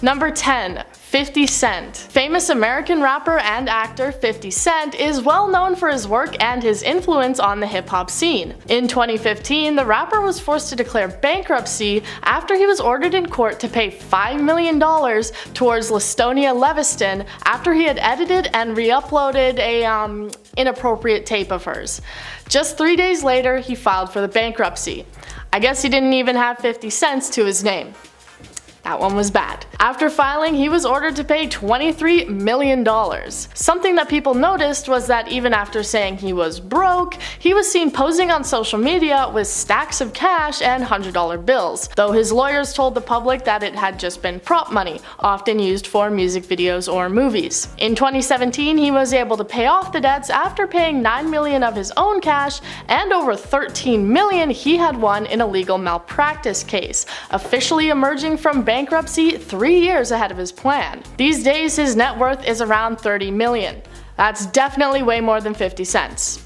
Number 10. 50 Cent. Famous American rapper and actor 50 Cent is well known for his work and his influence on the hip-hop scene. In 2015, the rapper was forced to declare bankruptcy after he was ordered in court to pay $5 million towards Listonia Leviston after he had edited and re-uploaded a inappropriate tape of hers. Just 3 days later, he filed for the bankruptcy. I guess he didn't even have 50 cents to his name. That one was bad. After filing, he was ordered to pay $23 million. Something that people noticed was that even after saying he was broke, he was seen posing on social media with stacks of cash and $100 bills, though his lawyers told the public that it had just been prop money, often used for music videos or movies. In 2017, he was able to pay off the debts after paying $9 million of his own cash and over $13 million he had won in a legal malpractice case, officially emerging from bankruptcy 3 years ahead of his plan. These days, his net worth is around $30 million. That's definitely way more than 50 cents.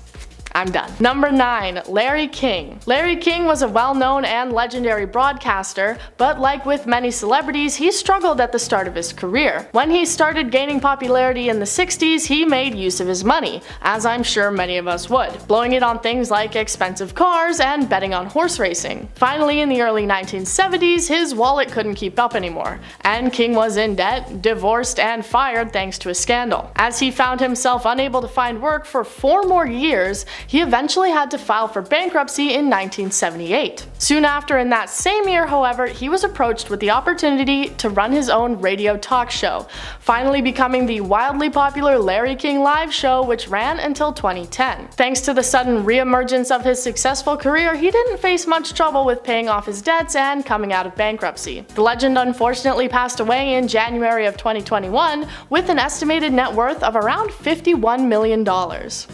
I'm done. Number 9. Larry King. Larry King was a well-known and legendary broadcaster, but like with many celebrities, he struggled at the start of his career. When he started gaining popularity in the 60s, he made use of his money, as I'm sure many of us would, blowing it on things like expensive cars and betting on horse racing. Finally, in the early 1970s, his wallet couldn't keep up anymore, and King was in debt, divorced, and fired thanks to a scandal. As he found himself unable to find work for 4 more years, he eventually had to file for bankruptcy in 1978. Soon after, in that same year, however, he was approached with the opportunity to run his own radio talk show, finally becoming the wildly popular Larry King Live Show, which ran until 2010. Thanks to the sudden re-emergence of his successful career, he didn't face much trouble with paying off his debts and coming out of bankruptcy. The legend unfortunately passed away in January of 2021 with an estimated net worth of around $51 million.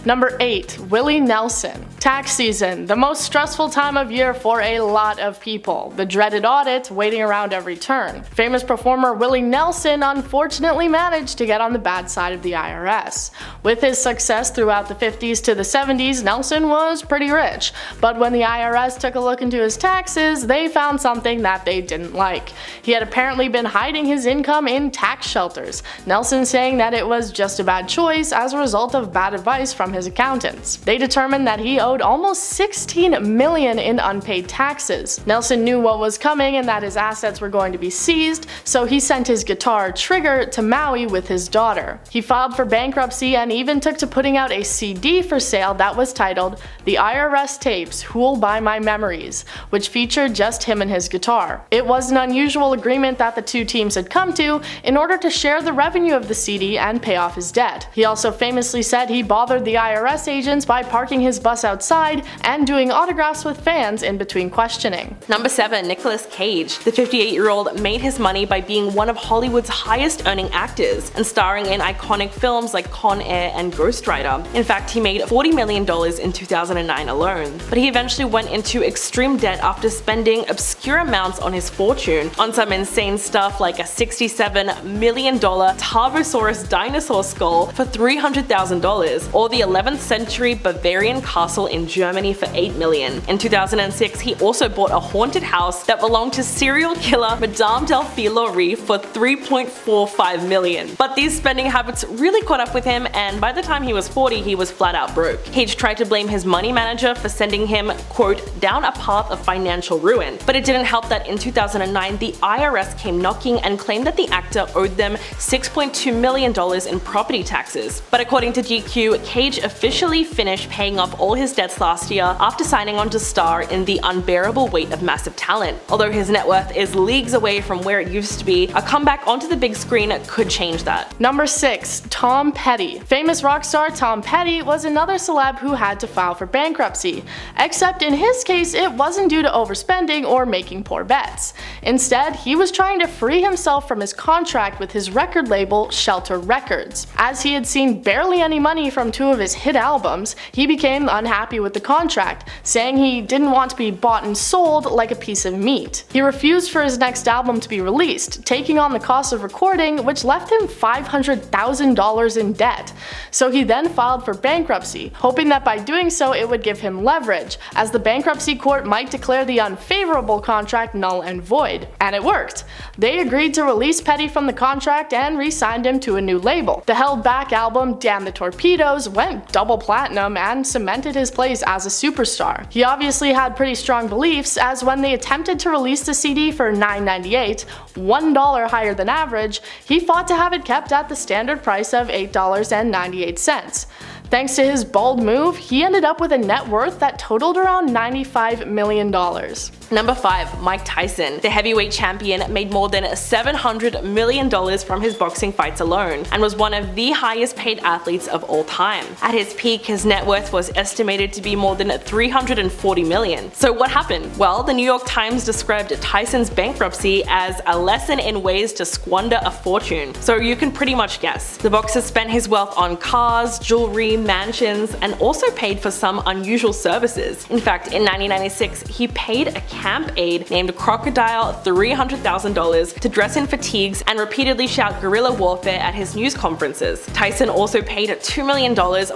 Number 8. Willie Nelson. Tax season, the most stressful time of year for a lot of people. The dreaded audit waiting around every turn. Famous performer Willie Nelson unfortunately managed to get on the bad side of the IRS. With his success throughout the 50s to the 70s, Nelson was pretty rich. But when the IRS took a look into his taxes, they found something that they didn't like. He had apparently been hiding his income in tax shelters, Nelson saying that it was just a bad choice as a result of bad advice from his accountants. They determined that he owed almost $16 million in unpaid taxes. Nelson knew what was coming and that his assets were going to be seized, so he sent his guitar Trigger to Maui with his daughter. He filed for bankruptcy and even took to putting out a CD for sale that was titled The IRS Tapes Who'll Buy My Memories, which featured just him and his guitar. It was an unusual agreement that the two teams had come to in order to share the revenue of the CD and pay off his debt. He also famously said he bothered the IRS agents by parking his bus outside and doing autographs with fans in between questioning. Number 7. Nicolas Cage. The 58-year-old made his money by being one of Hollywood's highest earning actors and starring in iconic films like Con Air and Ghost Rider. In fact, he made $40 million in 2009 alone. But he eventually went into extreme debt after spending obscure amounts on his fortune on some insane stuff like a $67 million Tarbosaurus dinosaur skull for $300,000 or the 11th century Bavarian castle in Germany for $8 million. In 2006, he also bought a haunted house that belonged to serial killer Madame Delphine Laurie for $3.45 million. But these spending habits really caught up with him, and by the time he was 40, he was flat out broke. Cage tried to blame his money manager for sending him, quote, down a path of financial ruin, but it didn't help that in 2009, the IRS came knocking and claimed that the actor owed them $6.2 million in property taxes. But according to GQ, Cage officially finished paying off all his debts last year after signing on to star in The Unbearable Weight of Massive Talent. Although his net worth is leagues away from where it used to be, a comeback onto the big screen could change that. Number 6. Tom Petty. Famous rock star Tom Petty was another celeb who had to file for bankruptcy, except in his case it wasn't due to overspending or making poor bets. Instead, he was trying to free himself from his contract with his record label Shelter Records. As he had seen barely any money from 2 of his hit albums, he became unhappy with the contract, saying he didn't want to be bought and sold like a piece of meat. He refused for his next album to be released, taking on the cost of recording, which left him $500,000 in debt. So he then filed for bankruptcy, hoping that by doing so it would give him leverage, as the bankruptcy court might declare the unfavorable contract null and void. And it worked. They agreed to release Petty from the contract and re-signed him to a new label. The held-back album Damn the Torpedoes went double platinum and cemented his place as a superstar. He obviously had pretty strong beliefs, as when they attempted to release the CD for $9.98, $1 higher than average, he fought to have it kept at the standard price of $8.98. Thanks to his bold move, he ended up with a net worth that totaled around $95 million. Number 5. Mike Tyson. The heavyweight champion made more than $700 million from his boxing fights alone, and was one of the highest paid athletes of all time. At his peak, his net worth was estimated to be more than $340 million. So what happened? Well, the New York Times described Tyson's bankruptcy as a lesson in ways to squander a fortune. So you can pretty much guess. The boxer spent his wealth on cars, jewelry, mansions, and also paid for some unusual services. In fact, in 1996, he paid a camp aide named Crocodile $300,000 to dress in fatigues and repeatedly shout guerrilla warfare at his news conferences. Tyson also paid $2 million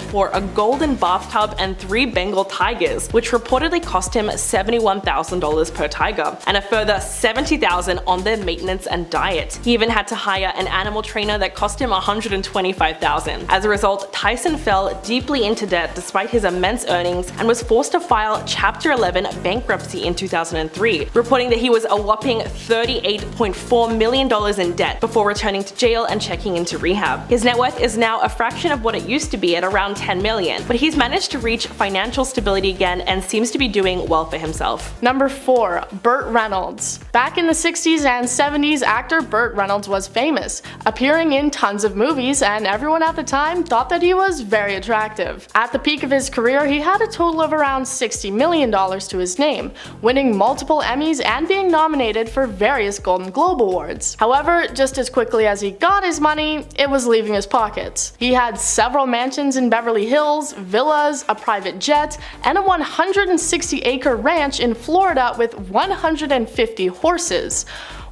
for a golden bathtub and 3 Bengal tigers, which reportedly cost him $71,000 per tiger, and a further $70,000 on their maintenance and diet. He even had to hire an animal trainer that cost him $125,000. As a result, Tyson fell deeply into debt despite his immense earnings and was forced to file Chapter 11 bankruptcy in 2003, reporting that he was a whopping $38.4 million in debt before returning to jail and checking into rehab. His net worth is now a fraction of what it used to be at around $10 million, but he's managed to reach financial stability again and seems to be doing well for himself. Number 4. Burt Reynolds. Back in the 60s and 70s, actor Burt Reynolds was famous, appearing in tons of movies, and everyone at the time thought that he was very attractive. At the peak of his career, he had a total of around $60 million to his name, winning multiple Emmys and being nominated for various Golden Globe Awards. However, just as quickly as he got his money, it was leaving his pockets. He had several mansions in Beverly Hills, villas, a private jet, and a 160-acre ranch in Florida with 150 horses.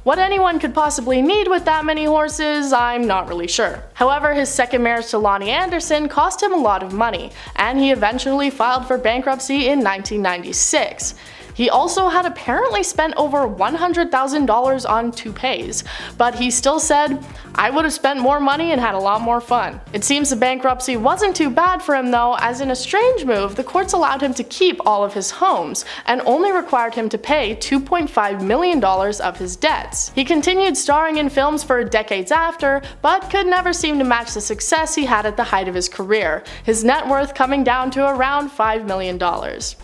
What anyone could possibly need with that many horses, I'm not really sure. However, his second marriage to Lonnie Anderson cost him a lot of money, and he eventually filed for bankruptcy in 1996. He also had apparently spent over $100,000 on toupees, but he still said, "I would have spent more money and had a lot more fun." It seems the bankruptcy wasn't too bad for him though, as in a strange move, the courts allowed him to keep all of his homes, and only required him to pay $2.5 million of his debts. He continued starring in films for decades after, but could never seem to match the success he had at the height of his career, his net worth coming down to around $5 million.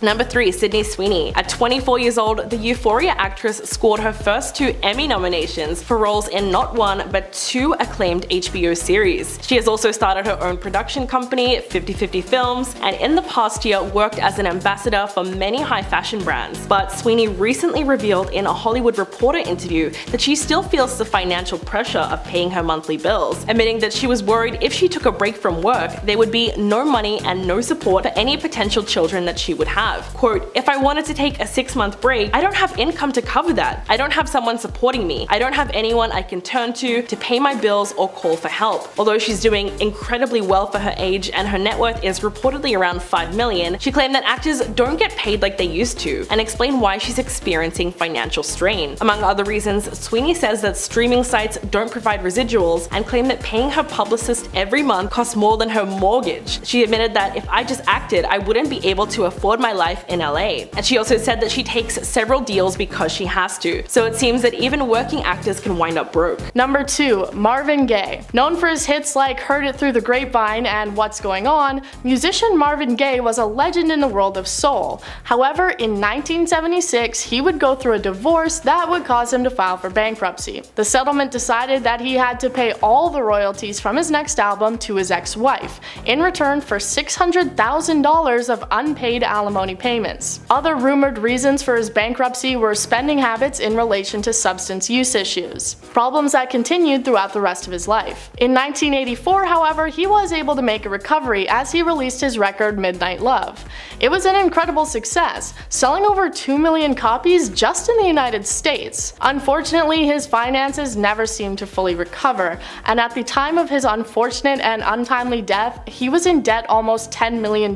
Number 3. Sydney Sweeney. At 24 years old, the Euphoria actress scored her first 2 Emmy nominations for roles in not one but 2 acclaimed HBO series. She has also started her own production company, 50/50 Films, and in the past year worked as an ambassador for many high fashion brands. But Sweeney recently revealed in a Hollywood Reporter interview that she still feels the financial pressure of paying her monthly bills, admitting that she was worried if she took a break from work, there would be no money and no support for any potential children that she would have. Quote, "If I wanted to take a 6-month break, I don't have income to cover that. I don't have someone supporting me. I don't have anyone I can turn to pay my bills or call for help." Although she's doing incredibly well for her age and her net worth is reportedly around $5 million, she claimed that actors don't get paid like they used to, and explained why she's experiencing financial strain. Among other reasons, Sweeney says that streaming sites don't provide residuals, and claimed that paying her publicist every month costs more than her mortgage. She admitted that if I just acted, I wouldn't be able to afford my life in LA. And she also said that she takes several deals because she has to, so it seems that even working actors can wind up broke. Number 2. Marvin Gaye. Known for his hits like Heard It Through the Grapevine and What's Going On, musician Marvin Gaye was a legend in the world of soul. However, in 1976, he would go through a divorce that would cause him to file for bankruptcy. The settlement decided that he had to pay all the royalties from his next album to his ex-wife, in return for $600,000 of unpaid alimony payments. Other rumored reasons for his bankruptcy were spending habits in relation to substance use issues, problems that continued throughout the rest of his life. In 1984, however, he was able to make a recovery as he released his record Midnight Love. It was an incredible success, selling over 2 million copies just in the United States. Unfortunately, his finances never seemed to fully recover, and at the time of his unfortunate and untimely death, he was in debt almost $10 million,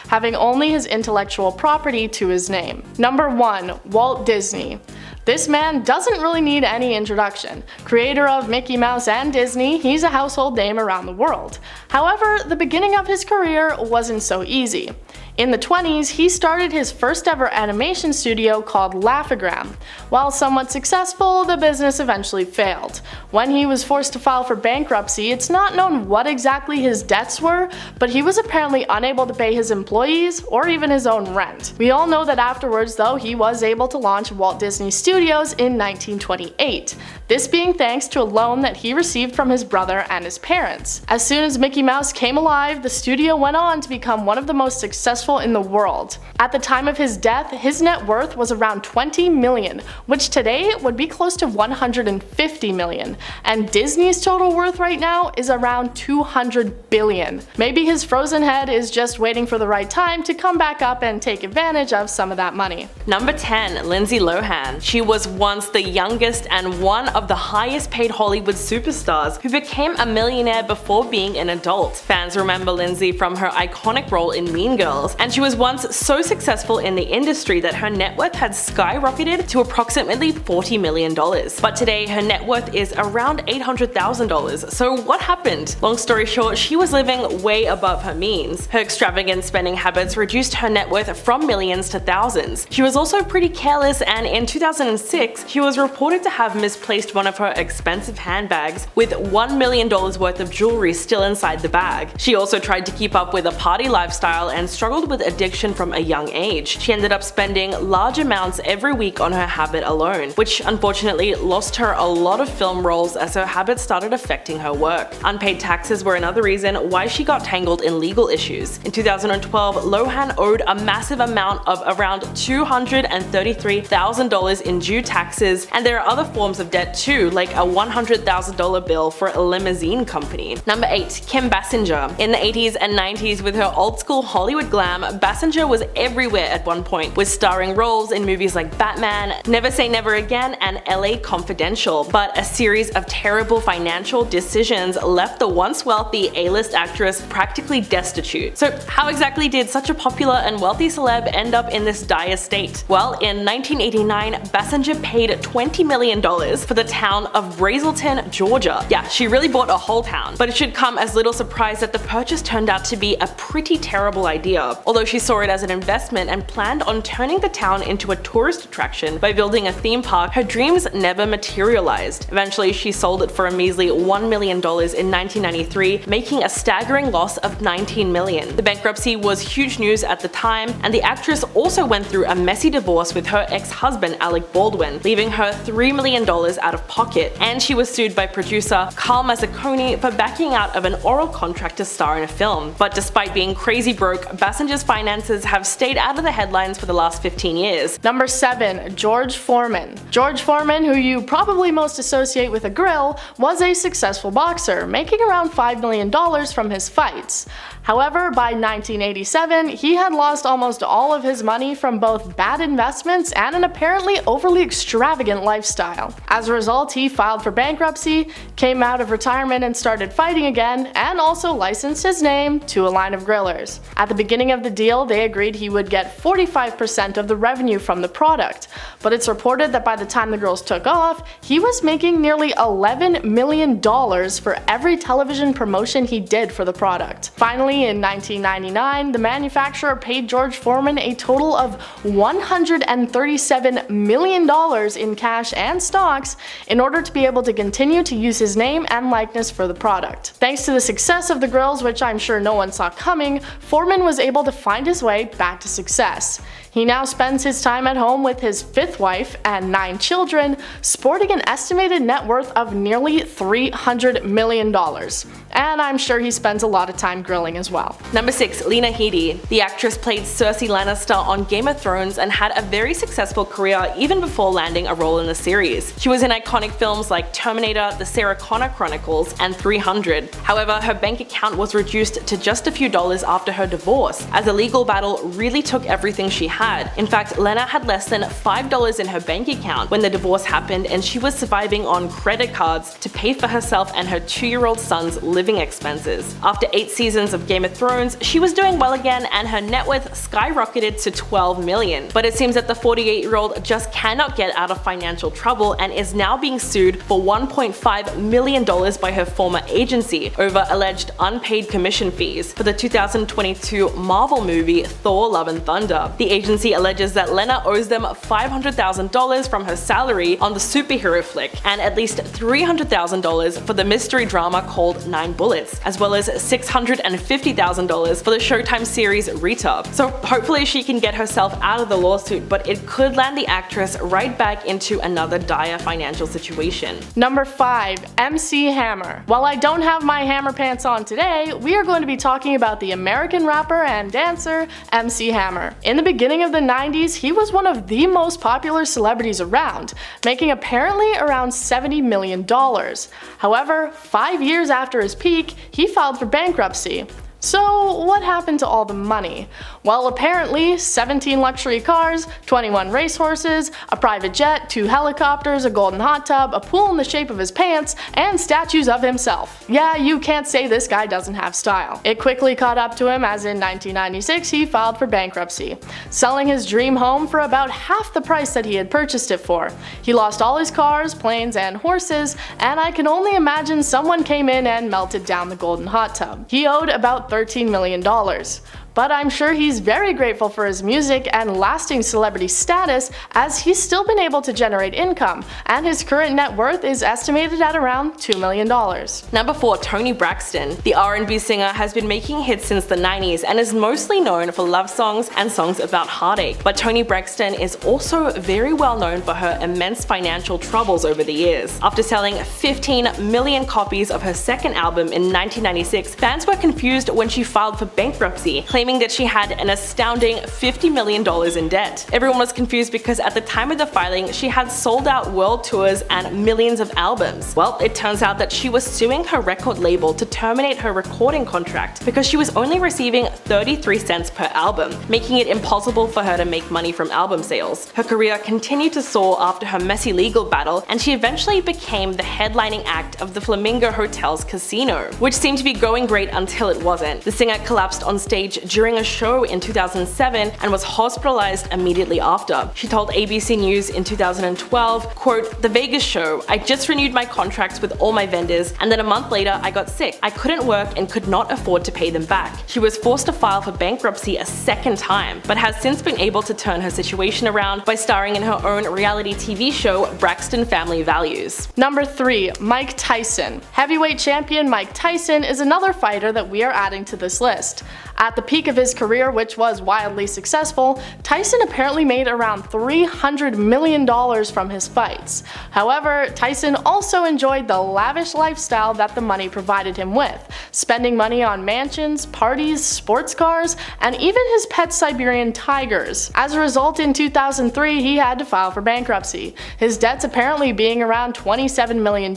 having only his intellectual property to his name. Number 1. Walt Disney. This man doesn't really need any introduction. Creator of Mickey Mouse and Disney, he's a household name around the world. However, the beginning of his career wasn't so easy. In the 20s, he started his first ever animation studio called Laugh-O-Gram. While somewhat successful, the business eventually failed. When he was forced to file for bankruptcy, it's not known what exactly his debts were, but he was apparently unable to pay his employees or even his own rent. We all know that afterwards, though, he was able to launch Walt Disney Studios in 1928. This being thanks to a loan that he received from his brother and his parents. As soon as Mickey Mouse came alive, the studio went on to become one of the most successful in the world. At the time of his death, his net worth was around $20 million, which today would be close to $150 million, and Disney's total worth right now is around $200 billion. Maybe his frozen head is just waiting for the right time to come back up and take advantage of some of that money. Number 10. Lindsay Lohan. She was once the youngest and one of the highest paid Hollywood superstars who became a millionaire before being an adult. Fans remember Lindsay from her iconic role in Mean Girls, and she was once so successful in the industry that her net worth had skyrocketed to approximately $40 million. But today her net worth is around $800,000. So what happened? Long story short, she was living way above her means. Her extravagant spending habits reduced her net worth from millions to thousands. She was also pretty careless, and in 2006 she was reported to have misplaced one of her expensive handbags with $1 million worth of jewelry still inside the bag. She also tried to keep up with a party lifestyle and struggled with addiction from a young age. She ended up spending large amounts every week on her habit alone, which unfortunately lost her a lot of film roles as her habits started affecting her work. Unpaid taxes were another reason why she got tangled in legal issues. In 2012, Lohan owed a massive amount of around $233,000 in due taxes, and there are other forms of debt too, like a $100,000 bill for a limousine company. Number 8. Kim Basinger. In the 80s and 90s, with her old school Hollywood glam, Basinger was everywhere at one point, with starring roles in movies like Batman, Never Say Never Again, and LA Confidential. But a series of terrible financial decisions left the once wealthy A-list actress practically destitute. So how exactly did such a popular and wealthy celeb end up in this dire state? Well, in 1989, Basinger paid $20 million for the town of Brazelton, Georgia. Yeah, she really bought a whole town. But it should come as little surprise that the purchase turned out to be a pretty terrible idea. Although she saw it as an investment and planned on turning the town into a tourist attraction by building a theme park, her dreams never materialized. Eventually, she sold it for a measly $1 million in 1993, making a staggering loss of $19 million. The bankruptcy was huge news at the time, and the actress also went through a messy divorce with her ex-husband Alec Baldwin, leaving her $3 million out of pocket, and she was sued by producer Carl Mazzaconi for backing out of an oral contract to star in a film. But despite being crazy broke, Basinger's finances have stayed out of the headlines for the last 15 years. Number 7. George Foreman. George Foreman, who you probably most associate with a grill, was a successful boxer, making around $5 million from his fights. However, by 1987, he had lost almost all of his money from both bad investments and an apparently overly extravagant lifestyle. As a result, he filed for bankruptcy, came out of retirement and started fighting again, and also licensed his name to a line of grillers. At the beginning of the deal, they agreed he would get 45% of the revenue from the product, but it's reported that by the time the grills took off, he was making nearly $11 million for every television promotion he did for the product. Finally, in 1999, the manufacturer paid George Foreman a total of $137 million in cash and stocks in order to be able to continue to use his name and likeness for the product. Thanks to the success of the grills, which I'm sure no one saw coming, Foreman was able to find his way back to success. He now spends his time at home with his 5th wife and 9 children, sporting an estimated net worth of nearly $300 million. And I'm sure he spends a lot of time grilling as as well. Number 6. Lena Headey. The actress played Cersei Lannister on Game of Thrones and had a very successful career even before landing a role in the series. She was in iconic films like Terminator, The Sarah Connor Chronicles, and 300. However, her bank account was reduced to just a few dollars after her divorce, as a legal battle really took everything she had. In fact, Lena had less than $5 in her bank account when the divorce happened, and she was surviving on credit cards to pay for herself and her 2-year-old son's living expenses. After 8 seasons of Game of Thrones, she was doing well again and her net worth skyrocketed to $12 million. But it seems that the 48-year-old just cannot get out of financial trouble and is now being sued for $1.5 million by her former agency over alleged unpaid commission fees for the 2022 Marvel movie Thor: Love and Thunder. The agency alleges that Lena owes them $500,000 from her salary on the superhero flick and at least $300,000 for the mystery drama called 9 Bullets, as well as $650,000 for the Showtime series Rita. So hopefully she can get herself out of the lawsuit, but it could land the actress right back into another dire financial situation. Number 5. MC Hammer. While I don't have my hammer pants on today, we are going to be talking about the American rapper and dancer MC Hammer. In the beginning of the 90s, he was one of the most popular celebrities around, making apparently around $70 million. However, 5 years after his peak, he filed for bankruptcy. So what happened to all the money? Well, apparently 17 luxury cars, 21 racehorses, a private jet, 2 helicopters, a golden hot tub, a pool in the shape of his pants, and statues of himself. Yeah, you can't say this guy doesn't have style. It quickly caught up to him as in 1996 he filed for bankruptcy, selling his dream home for about half the price that he had purchased it for. He lost all his cars, planes, and horses, and I can only imagine someone came in and melted down the golden hot tub. He owed about $13 million. But I'm sure he's very grateful for his music and lasting celebrity status, as he's still been able to generate income, and his current net worth is estimated at around $2 million. Number 4. Toni Braxton. The R&B singer has been making hits since the 90s and is mostly known for love songs and songs about heartache. But Toni Braxton is also very well known for her immense financial troubles over the years. After selling 15 million copies of her second album in 1996, fans were confused when she filed for bankruptcy, claiming that she had an astounding $50 million in debt. Everyone was confused because at the time of the filing, she had sold out world tours and millions of albums. Well, it turns out that she was suing her record label to terminate her recording contract because she was only receiving 33 cents per album, making it impossible for her to make money from album sales. Her career continued to soar after her messy legal battle, and she eventually became the headlining act of the Flamingo Hotel's casino, which seemed to be going great until it wasn't. The singer collapsed on stage during a show in 2007 and was hospitalized immediately after. She told ABC News in 2012, quote, "The Vegas show, I just renewed my contracts with all my vendors, and then a month later I got sick. I couldn't work and could not afford to pay them back." She was forced to file for bankruptcy a second time, but has since been able to turn her situation around by starring in her own reality TV show, Braxton Family Values. Number 3. Mike Tyson. Heavyweight champion Mike Tyson is another fighter that we are adding to this list. At the peak of his career, which was wildly successful, Tyson apparently made around $300 million from his fights. However, Tyson also enjoyed the lavish lifestyle that the money provided him with, spending money on mansions, parties, sports cars, and even his pet Siberian tigers. As a result, in 2003, he had to file for bankruptcy, his debts apparently being around $27 million,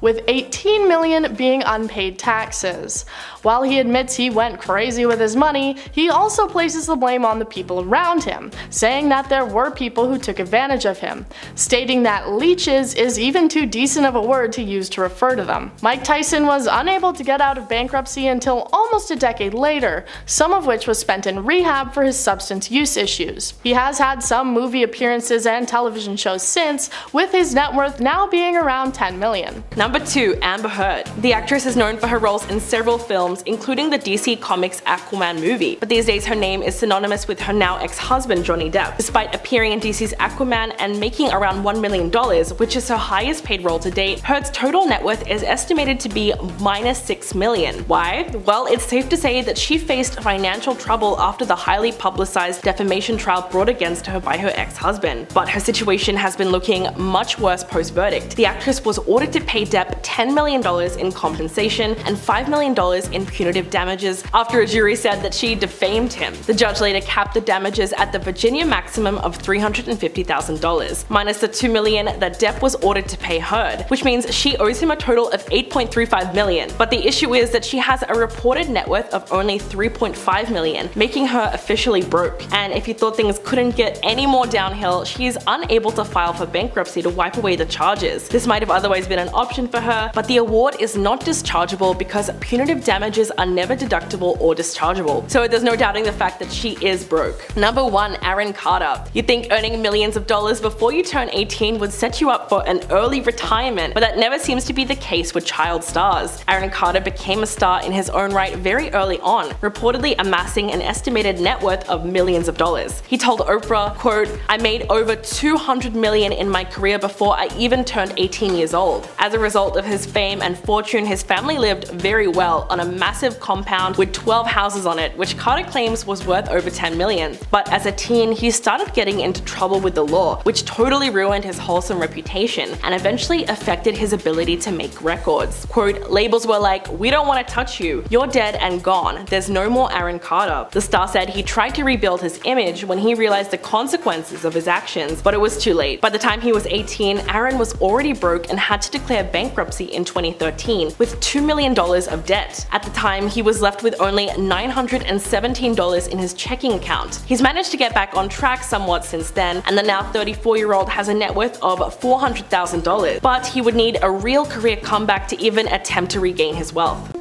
with $18 million being unpaid taxes. While he admits he went crazy with his money, he also places the blame on the people around him, saying that there were people who took advantage of him, stating that leeches is even too decent of a word to use to refer to them. Mike Tyson was unable to get out of bankruptcy until almost a decade later, some of which was spent in rehab for his substance use issues. He has had some movie appearances and television shows since, with his net worth now being around $10 million. Number 2. Amber Heard. The actress is known for her roles in several films, including the DC Comics Aquaman Batman movie, but these days her name is synonymous with her now ex-husband Johnny Depp, despite appearing in DC's Aquaman and making around $1 million, which is her highest paid role to date. Heard's total net worth is estimated to be minus $6 million. Why? Well, it's safe to say that she faced financial trouble after the highly publicized defamation trial brought against her by her ex-husband. But her situation has been looking much worse post-verdict. The actress was ordered to pay Depp $10 million in compensation and $5 million in punitive damages after a jury said that she defamed him. The judge later capped the damages at the Virginia maximum of $350,000, minus the $2 million that Depp was ordered to pay Heard, which means she owes him a total of $8.35 million. But the issue is that she has a reported net worth of only $3.5 million, making her officially broke. And if you thought things couldn't get any more downhill, she is unable to file for bankruptcy to wipe away the charges. This might have otherwise been an option for her, but the award is not dischargeable because punitive damages are never deductible or dischargeable. So there's no doubting the fact that she is broke. Number 1. Aaron Carter. You'd think earning millions of dollars before you turn 18 would set you up for an early retirement, but that never seems to be the case with child stars. Aaron Carter became a star in his own right very early on, reportedly amassing an estimated net worth of millions of dollars. He told Oprah, quote, "I made over $200 million in my career before I even turned 18 years old." As a result of his fame and fortune, his family lived very well on a massive compound with 12 houses on it, which Carter claims was worth over $10 million. But as a teen, he started getting into trouble with the law, which totally ruined his wholesome reputation and eventually affected his ability to make records. Quote, "Labels were like, 'We don't want to touch you. You're dead and gone. There's no more Aaron Carter.'" The star said he tried to rebuild his image when he realized the consequences of his actions, but it was too late. By the time he was 18, Aaron was already broke and had to declare bankruptcy in 2013 with $2 million of debt. At the time, he was left with only $917 in his checking account. He's managed to get back on track somewhat since then, and the now 34-year-old has a net worth of $400,000, but he would need a real career comeback to even attempt to regain his wealth.